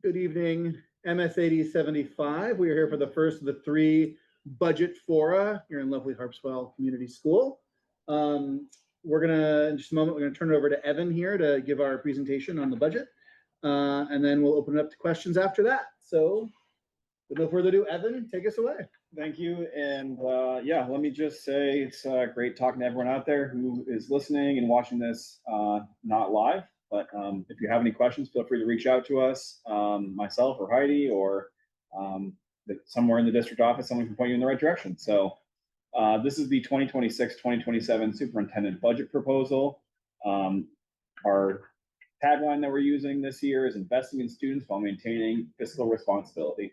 Good evening, MSAD75. We are here for the first of the three budget fora here in lovely Harpswell Community School. We're gonna, in just a moment, we're gonna turn it over to Evan here to give our presentation on the budget. And then we'll open it up to questions after that. So with no further ado, Evan, take us away. Thank you. And yeah, let me just say it's great talking to everyone out there who is listening and watching this not live. But if you have any questions, feel free to reach out to us, myself or Heidi, or somewhere in the district office, someone can point you in the right direction. So this is the 2026-2027 superintendent budget proposal. Our tagline that we're using this year is investing in students while maintaining fiscal responsibility.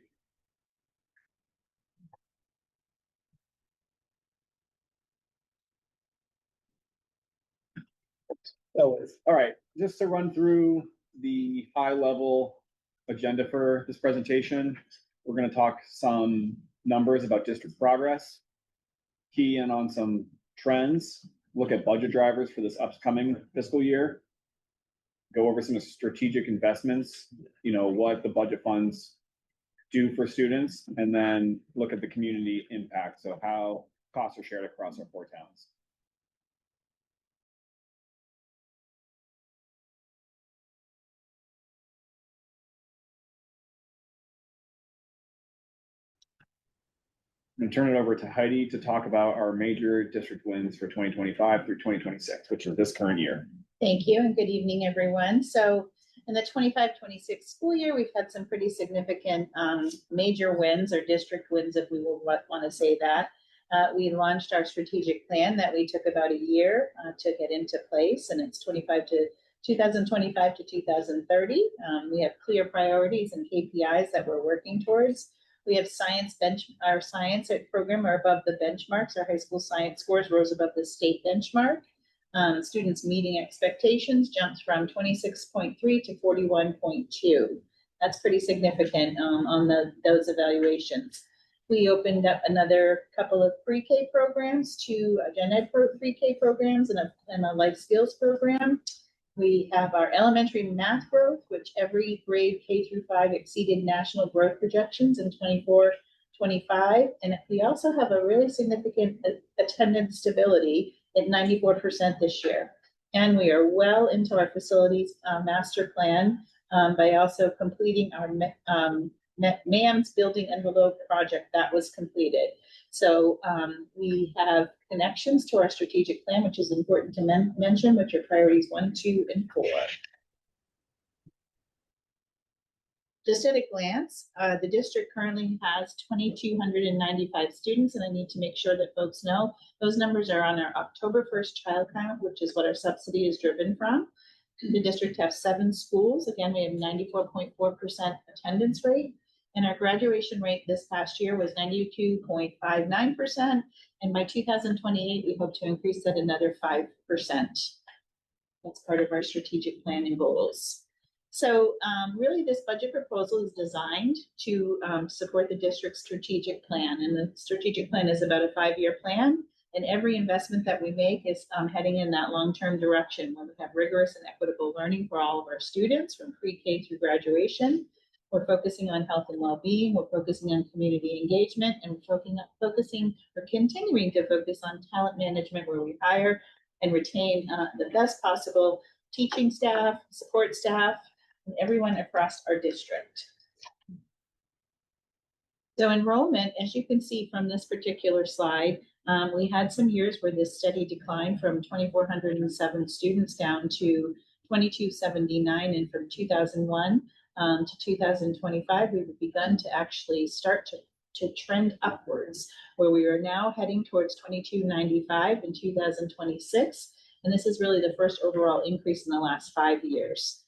All right, just to run through the high-level agenda for this presentation, we're going to talk some numbers about district progress, key in on some trends, look at budget drivers for this upcoming fiscal year, go over some strategic investments, what the budget funds do for students, and then look at the community impact, so how costs are shared across our 4 towns. I'm going to turn it over to Heidi to talk about our major district wins for 2025 through 2026, which is this current year. Thank you, and good evening, everyone. So in the 25-26 school year, we've had some pretty significant major wins, or district wins, if we will want to say that. We launched our strategic plan that we took about a year to get into place, and it's 2025 to 2030. We have clear priorities and KPIs that we're working towards. We have our science program are above the benchmarks. Our high school science scores rose above the state benchmark. Students meeting expectations jumped from 26.3 to 41.2. That's pretty significant on those evaluations. We opened up another couple of pre-K programs, 2 gen ed pre-K programs and a life skills program. We have our elementary math growth, which every grade K through 5 exceeded national growth projections in 24-25. And we also have a really significant attendance stability at 94% this year. And we are well into our facilities master plan by also completing our MAM's building envelope project that was completed. So we have connections to our strategic plan, which is important to mention, which are priorities 1, 2, and 4. Just at a glance, the district currently has 2,295 students, and I need to make sure that folks know those numbers are on our October 1st child count, which is what our subsidy is driven from. The district has 7 schools. Again, we have 94.4% attendance rate. And our graduation rate this past year was 92.59%. And by 2028, we hope to increase that another 5%. That's part of our strategic plan and goals. So really, this budget proposal is designed to support the district's strategic plan. And the strategic plan is about a 5-year plan. And every investment that we make is heading in that long-term direction, where we have rigorous and equitable learning for all of our students from pre-K through graduation. We're focusing on health and well-being. We're focusing on community engagement, and we're continuing to focus on talent management, where we hire and retain the best possible teaching staff, support staff, and everyone across our district. So enrollment, as you can see from this particular slide, we had some years where this steady decline from 2,407 students down to 2,279, and from 2001 to 2025, we've begun to actually start to trend upwards, where we are now heading towards 2,295 in 2026. And this is really the first overall increase in the last 5 years.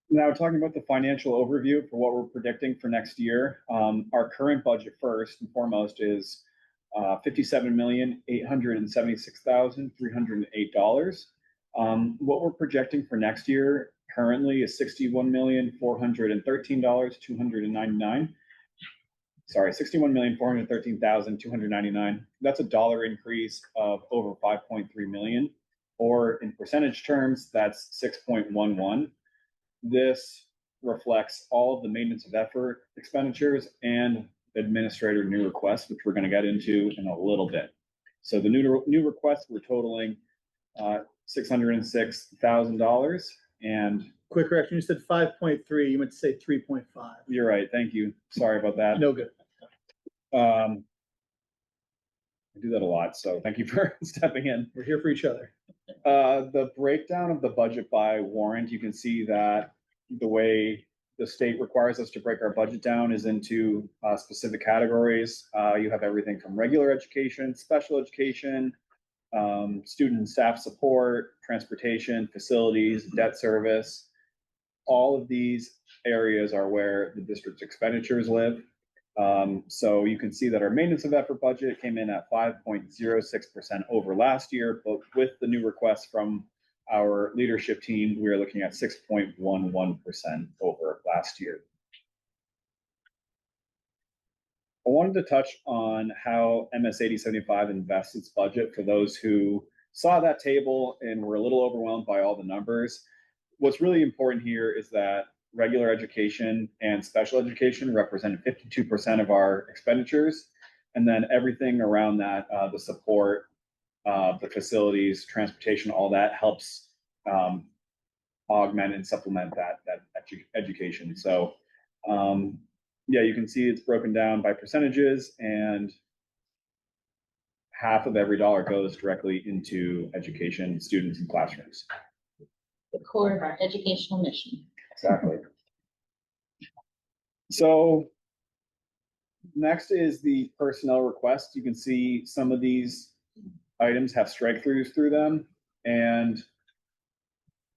Now, talking about the financial overview for what we're predicting for next year, our current budget, first and foremost, is $57,876,308. What we're projecting for next year currently is $61,413,299. Sorry, $61,413,299. That's a dollar increase of over $5.3 million or in percentage terms, that's 6.11. This reflects all of the maintenance of effort expenditures and administrator new requests, which we're going to get into in a little bit. So the new requests were totaling $606,000. And quick correction, you said 5.3, you meant to say 3.5. You're right. Thank you. Sorry about that. No good. I do that a lot, so thank you for stepping in. We're here for each other. The breakdown of the budget by warrant, you can see that the way the state requires us to break our budget down is into specific categories. You have everything from regular education, special education, student and staff support, transportation, facilities, debt service. All of these areas are where the district's expenditures live. So you can see that our maintenance of effort budget came in at 5.06% over last year, but with the new requests from our leadership team, we are looking at 6.11% over last year. I wanted to touch on how MSAD75 invests its budget for those who saw that table and were a little overwhelmed by all the numbers. What's really important here is that regular education and special education represent 52% of our expenditures. And then everything around that, the support, the facilities, transportation, all that helps augment and supplement that education. So yeah, you can see it's broken down by percentages, and half of every dollar goes directly into education, students, and classrooms. The core of our educational mission. Exactly. So next is the personnel request. You can see some of these items have strike-throughs through them, and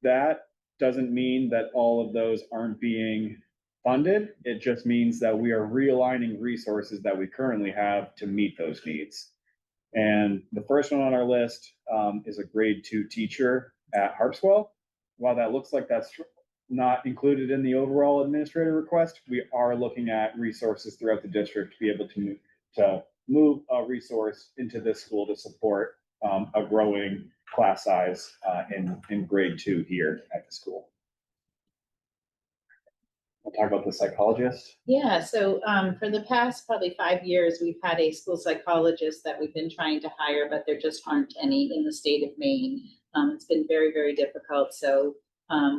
that doesn't mean that all of those aren't being funded. It just means that we are realigning resources that we currently have to meet those needs. And the first one on our list is a grade 2 teacher at Harpswell. While that looks like that's not included in the overall administrator request, we are looking at resources throughout the district to be able to move a resource into this school to support a growing class size in grade 2 here at the school. We'll talk about the psychologist. Yeah, so for the past probably 5 years, we've had a school psychologist that we've been trying to hire, but there just aren't any in the state of Maine. It's been very, very difficult. So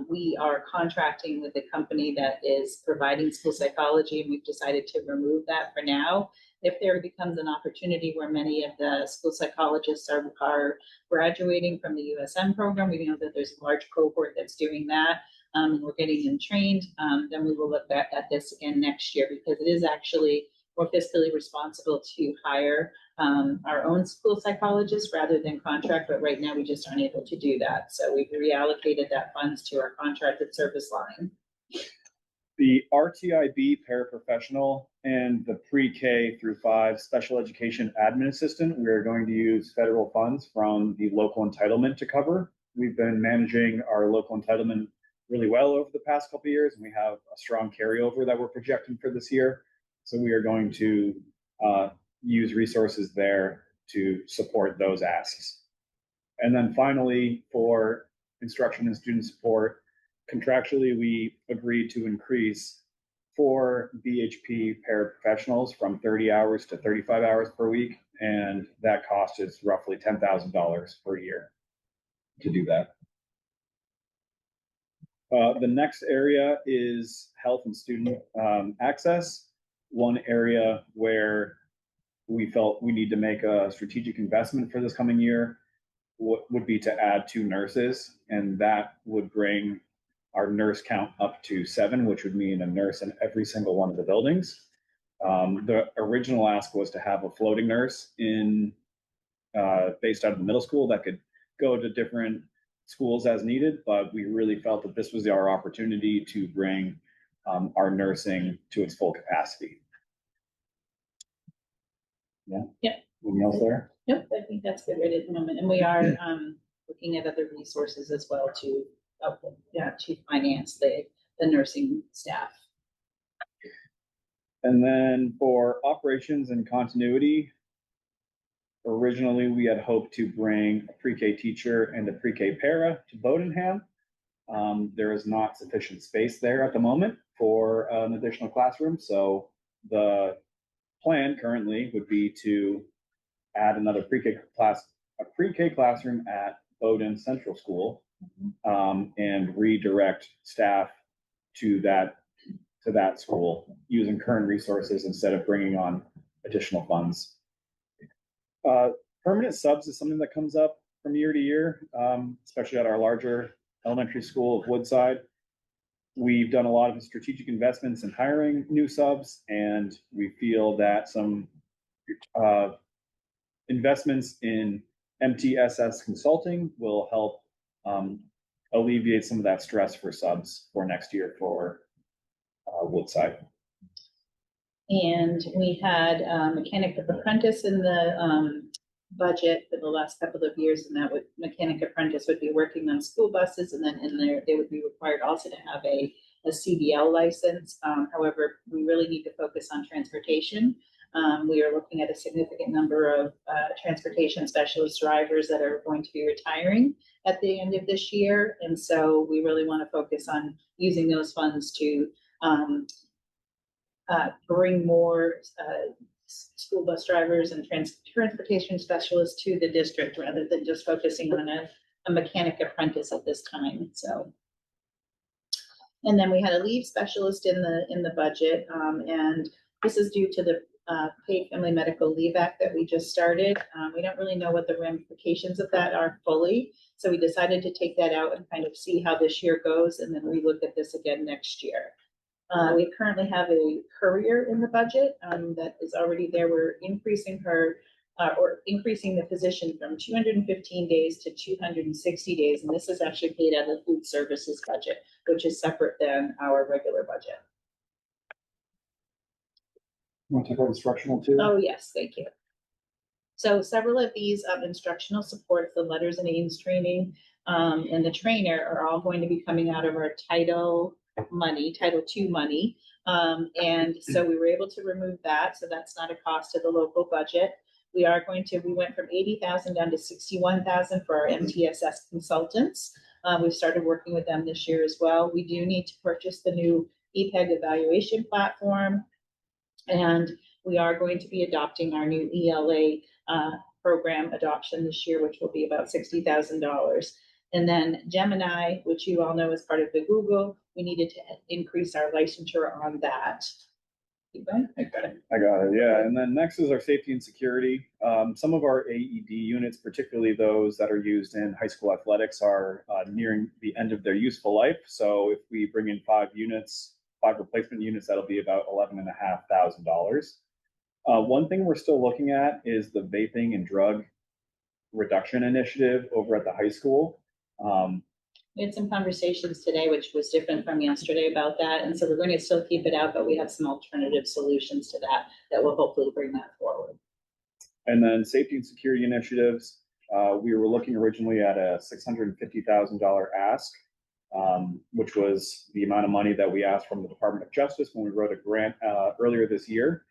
we are contracting with a company that is providing school psychology, and we've decided to remove that for now. If there becomes an opportunity where many of the school psychologists are graduating from the USM program, we know that there's a large cohort that's doing that. We're getting them trained, then we will look at this again next year, because it is actually more fiscally responsible to hire our own school psychologists rather than contract, but right now we just aren't able to do that. So we've reallocated that funds to our contracted service line. The RTIB paraprofessional and the pre-K through 5 special education admin assistant, we are going to use federal funds from the local entitlement to cover. We've been managing our local entitlement really well over the past couple of years, and we have a strong carryover that we're projecting for this year. So we are going to use resources there to support those asks. And then finally, for instruction and student support, contractually, we agreed to increase 4 BHP paraprofessionals from 30 hours to 35 hours per week, and that cost is roughly $10,000 per year to do that. The next area is health and student access. One area where we felt we need to make a strategic investment for this coming year would be to add 2 nurses, and that would bring our nurse count up to 7, which would mean a nurse in every single one of the buildings. The original ask was to have a floating nurse based out of the middle school that could go to different schools as needed, but we really felt that this was our opportunity to bring our nursing to its full capacity. Yeah. Yep. Anything else there? Nope, I think that's good right at the moment. And we are looking at other resources as well to finance the nursing staff. And then for operations and continuity, Originally, we had hoped to bring a pre-K teacher and a pre-K para to Bodenham. There is not sufficient space there at the moment for an additional classroom, so the plan currently would be to add another pre-K classroom at Bowdoin Central School, and redirect staff to that school using current resources instead of bringing on additional funds. Permanent subs is something that comes up from year to year, especially at our larger elementary school of Woodside. We've done a lot of strategic investments in hiring new subs, and we feel that some investments in MTSS consulting will help alleviate some of that stress for subs for next year for Woodside. And we had a mechanic apprentice in the budget for the last couple of years, and that mechanic apprentice would be working on school buses, and then in there, they would be required also to have a CDL license. However, we really need to focus on transportation. We are looking at a significant number of transportation specialist drivers that are going to be retiring at the end of this year. And so we really want to focus on using those funds to bring more school bus drivers and transportation specialists to the district rather than just focusing on a mechanic apprentice at this time. So, and then we had a leave specialist in the budget, and this is due to the Paid Family Medical Leave Act that we just started. We don't really know what the ramifications of that are fully, so we decided to take that out and kind of see how this year goes, and then relook at this again next year. We currently have a courier in the budget that is already there. We're increasing increasing the position from 215 days to 260 days, and this is actually paid out of the food services budget, which is separate than our regular budget. You want to talk about instructional too? Oh, yes, thank you. So several of these instructional supports, the letters and aims training, and the trainer are all going to be coming out of our Title II money. And so we were able to remove that. So that's not a cost to the local budget. We went from 80,000 down to 61,000 for our MTSS consultants. We've started working with them this year as well. We do need to purchase the new EPEG evaluation platform. And we are going to be adopting our new ELA program adoption this year, which will be about $60,000. And then Gemini, which you all know is part of the Google, we needed to increase our licensure on that. Keep going. I got it. Yeah. And then next is our safety and security. Some of our AED units, particularly those that are used in high school athletics, are nearing the end of their useful life. So if we bring in 5 replacement units, that'll be about $11,500. One thing we're still looking at is the vaping and drug reduction initiative over at the high school. We had some conversations today, which was different from yesterday about that. And so we're going to still keep it out, but we have some alternative solutions to that will hopefully bring that forward. And then safety and security initiatives. We were looking originally at a $650,000 ask, which was the amount of money that we asked from the Department of Justice when we wrote a grant earlier this year.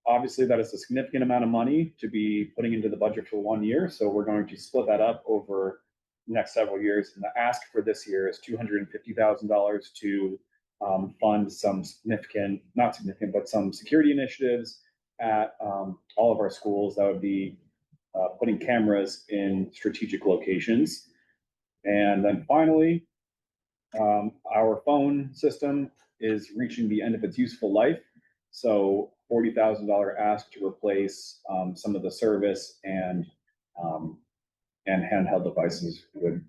Obviously, that is a significant amount of money to be putting into the budget for 1 year. So we're going to split that up over the next several years. And the ask for this year is $250,000 to fund some some security initiatives at all of our schools. That would be putting cameras in strategic locations. And then finally, our phone system is reaching the end of its useful life. So $40,000 ask to replace some of the service and handheld devices would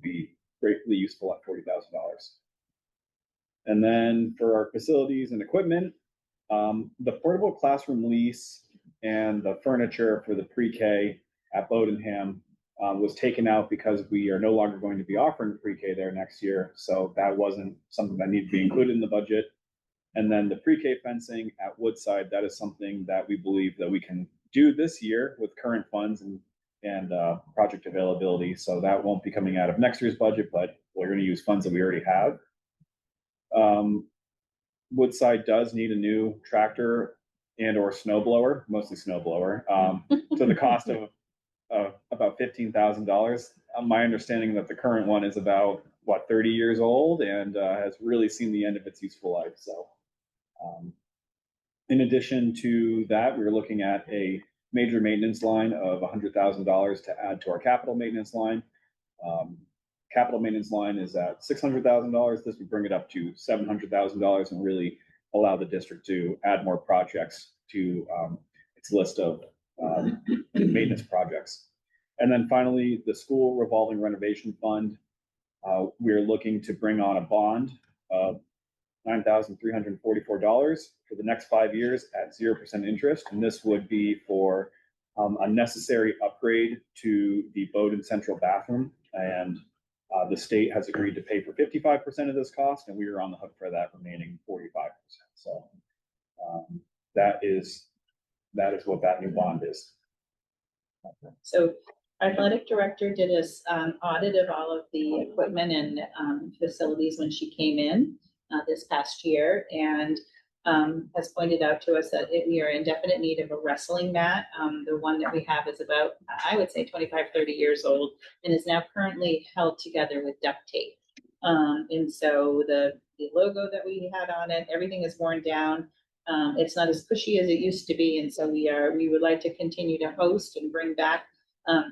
be greatly useful at $40,000. And then for our facilities and equipment, the portable classroom lease and the furniture for the pre-K at Bodenham was taken out because we are no longer going to be offering pre-K there next year. So that wasn't something that needed to be included in the budget. And then the pre-K fencing at Woodside, that is something that we believe that we can do this year with current funds and project availability. So that won't be coming out of next year's budget, but we're going to use funds that we already have. Woodside does need a new tractor and or snowblower, mostly snowblower, to the cost of about $15,000. My understanding that the current one is about, what, 30 years old and has really seen the end of its useful life. So in addition to that, we were looking at a major maintenance line of $100,000 to add to our capital maintenance line. Capital maintenance line is at $600,000. This would bring it up to $700,000 and really allow the district to add more projects to its list of maintenance projects. And then finally, the school revolving renovation fund. We're looking to bring on a bond of $9,344 for the next 5 years at 0% interest. And this would be for a necessary upgrade to the Bowdoin Central bathroom. And the state has agreed to pay for 55% of this cost, and we are on the hook for that remaining 45%. So that is what that new bond is. So our athletic director did a audit of all of the equipment and facilities when she came in this past year, and has pointed out to us that we are in definite need of a wrestling mat. The one that we have is about, I would say 25, 30 years old and is now currently held together with duct tape. And so the logo that we had on it, everything is worn down. It's not as pushy as it used to be. And so we would like to continue to host and bring back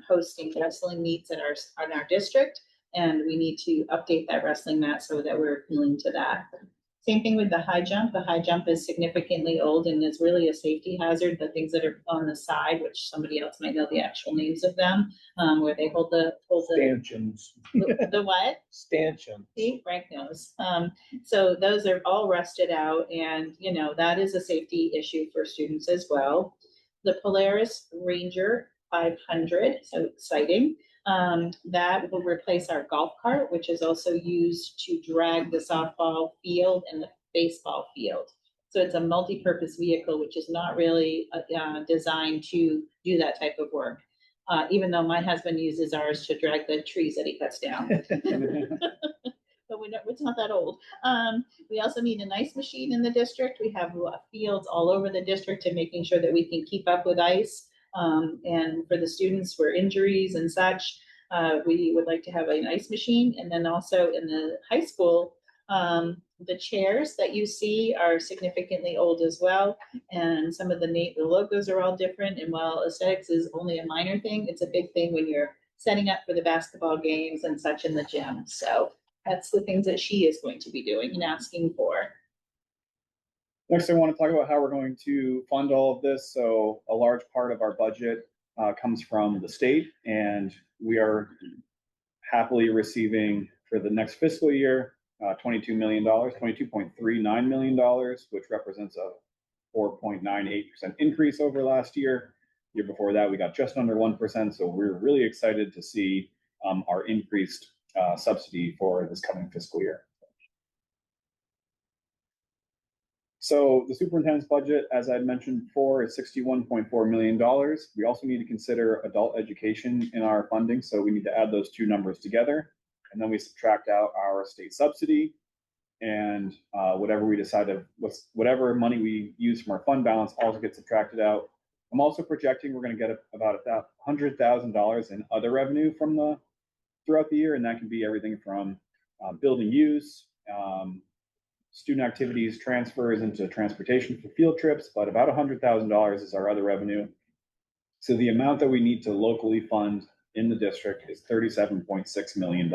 hosting wrestling meets in our district. And we need to update that wrestling mat so that we're appealing to that. Same thing with the high jump. The high jump is significantly old and is really a safety hazard. The things that are on the side, which somebody else might know the actual names of them, where they hold the Stanchions. the what? Stanchions. See, Frank knows. So those are all rusted out, and that is a safety issue for students as well. The Polaris Ranger 500, so exciting. That will replace our golf cart, which is also used to drag the softball field and the baseball field. So it's a multi-purpose vehicle, which is not really designed to do that type of work. Even though my husband uses ours to drag the trees that he cuts down. But it's not that old. We also need an ice machine in the district. We have fields all over the district and making sure that we can keep up with ice. And for the students for injuries and such, we would like to have an ice machine. And then also in the high school, the chairs that you see are significantly old as well. And some of the logos are all different. And while aesthetics is only a minor thing, it's a big thing when you're setting up for the basketball games and such in the gym. So that's the things that she is going to be doing and asking for. Next, I want to talk about how we're going to fund all of this. So a large part of our budget comes from the state, and we are happily receiving for the next fiscal year $22 million, $22.39 million, which represents a 4.98% increase over last year. The year before that, we got just under 1%. So we're really excited to see our increased subsidy for this coming fiscal year. So the superintendent's budget, as I mentioned before, is $61.4 million. We also need to consider adult education in our funding. So we need to add those two numbers together. And then we subtract out our state subsidy and whatever we decide to, whatever money we use from our fund balance also gets subtracted out. I'm also projecting we're going to get about $100,000 in other revenue from throughout the year. And that can be everything from building use, student activities, transfers into transportation for field trips, but about $100,000 is our other revenue. So the amount that we need to locally fund in the district is $37.6 million.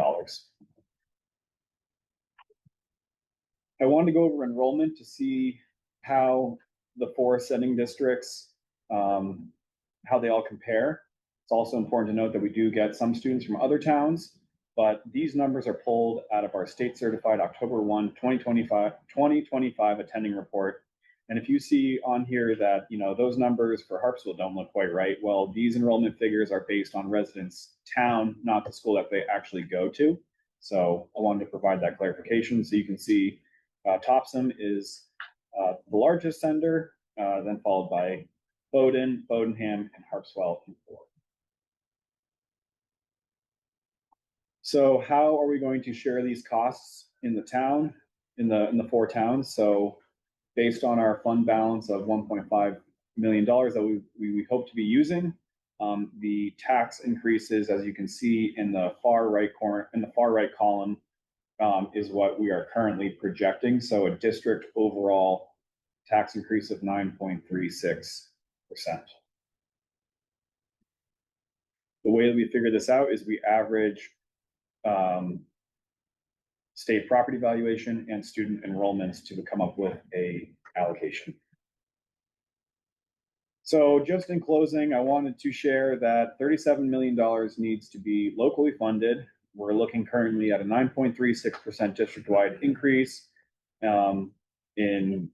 I wanted to go over enrollment to see how the four ascending districts, how they all compare. It's also important to note that we do get some students from other towns, but these numbers are pulled out of our state certified October 1, 2025 attending report. And if you see on here that, those numbers for Harpswell don't look quite right, well, these enrollment figures are based on residents' town, not the school that they actually go to. So I wanted to provide that clarification. So you can see Topsom is the largest sender, then followed by Bowdoin, Bowdenham, and Harpswell in fourth. So how are we going to share these costs in the town, in the four towns? So based on our fund balance of $1.5 million that we hope to be using, The tax increases, as you can see in the far right corner, in the far right column, is what we are currently projecting. So a district overall tax increase of 9.36%. The way that we figure this out is we average state property valuation and student enrollments to come up with a allocation. So just in closing, I wanted to share that $37 million needs to be locally funded. We're looking currently at a 9.36% district-wide increase in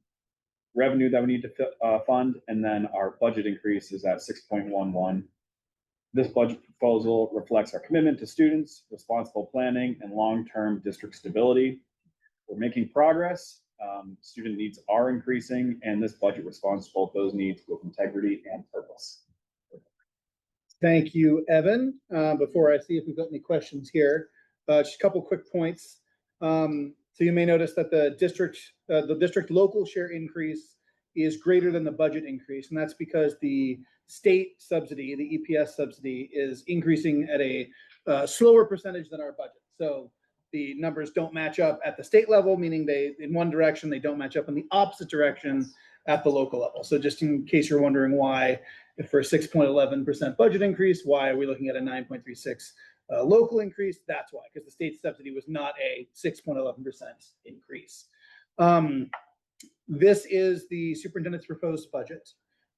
revenue that we need to fund, and then our budget increase is at 6.11. This budget proposal reflects our commitment to students, responsible planning, and long-term district stability. We're making progress. Student needs are increasing, and this budget responds to both those needs with integrity and purpose. Thank you, Evan. Before I see if we've got any questions here, just a couple quick points. So you may notice that the district local share increase is greater than the budget increase, and that's because the state subsidy, the EPS subsidy, is increasing at a slower percentage than our budget. So the numbers don't match up at the state level, meaning they, in one direction, they don't match up in the opposite direction at the local level. So just in case you're wondering why, if for a 6.11% budget increase, why are we looking at a 9.36 local increase? That's why, because the state subsidy was not a 6.11% increase. This is the superintendent's proposed budget.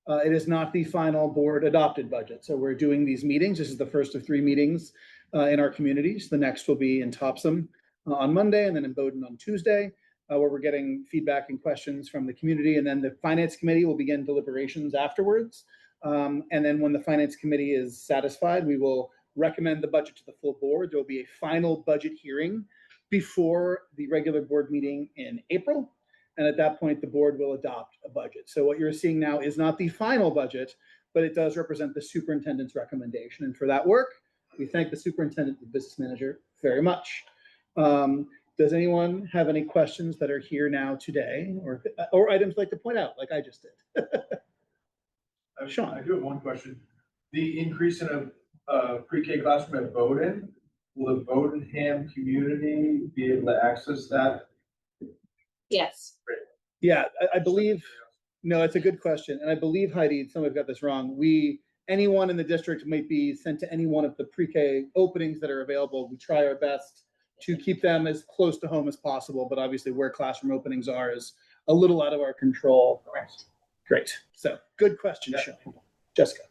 It is not the final board adopted budget. So we're doing these meetings. This is the first of 3 meetings in our communities. The next will be in Topsom on Monday, and then in Bowdoin on Tuesday, where we're getting feedback and questions from the community. And then the finance committee will begin deliberations afterwards. And then when the finance committee is satisfied, we will recommend the budget to the full board. There will be a final budget hearing before the regular board meeting in April. And at that point, the board will adopt a budget. So what you're seeing now is not the final budget, but it does represent the superintendent's recommendation. And for that work, we thank the superintendent and business manager very much. Does anyone have any questions that are here now today, or items like to point out, like I just did? Sean. I do have one question. The increase in a pre-K classroom at Bowdoin, will the Bowdoinham community be able to access that? Yes. Yeah, I believe, no, it's a good question. And I believe, Heidi, somebody got this wrong. Anyone in the district might be sent to any one of the pre-K openings that are available. We try our best to keep them as close to home as possible, but obviously where classroom openings are is a little out of our control. Great. So good question, Sean. Jessica.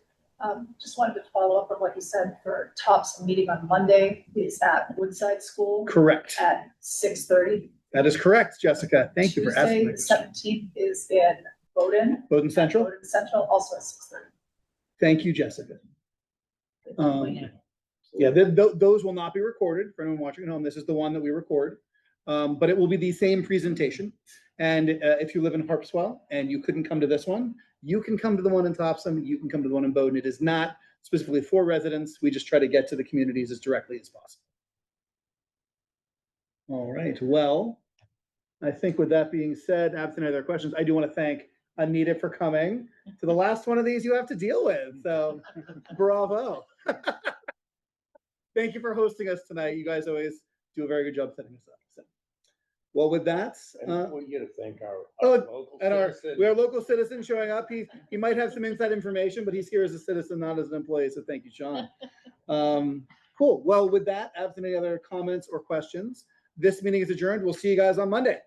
Just wanted to follow up on what you said for Topsom meeting on Monday. Is at Woodside School? Correct. At 6:30. That is correct, Jessica. Thank you for asking. Tuesday, the 17th is in Bowdoin. Bowdoin Central? Bowdoin Central, also at 6:30. Thank you, Jessica. Yeah, those will not be recorded for anyone watching at home. This is the one that we record, but it will be the same presentation. And if you live in Harpswell and you couldn't come to this one, you can come to the one in Topsom, you can come to the one in Bowdoin. It is not specifically for residents. We just try to get to the communities as directly as possible. All right, well, I think with that being said, absent any other questions, I do want to thank Anita for coming to the last one of these you have to deal with. So bravo. Thank you for hosting us tonight. You guys always do a very good job setting us up. So, well, with that, And we get to thank our oh, local and citizens. we have local citizen showing up. He might have some inside information, but he's here as a citizen, not as an employee. So thank you, Sean. Cool. Well, with that, absent any other comments or questions, this meeting is adjourned. We'll see you guys on Monday.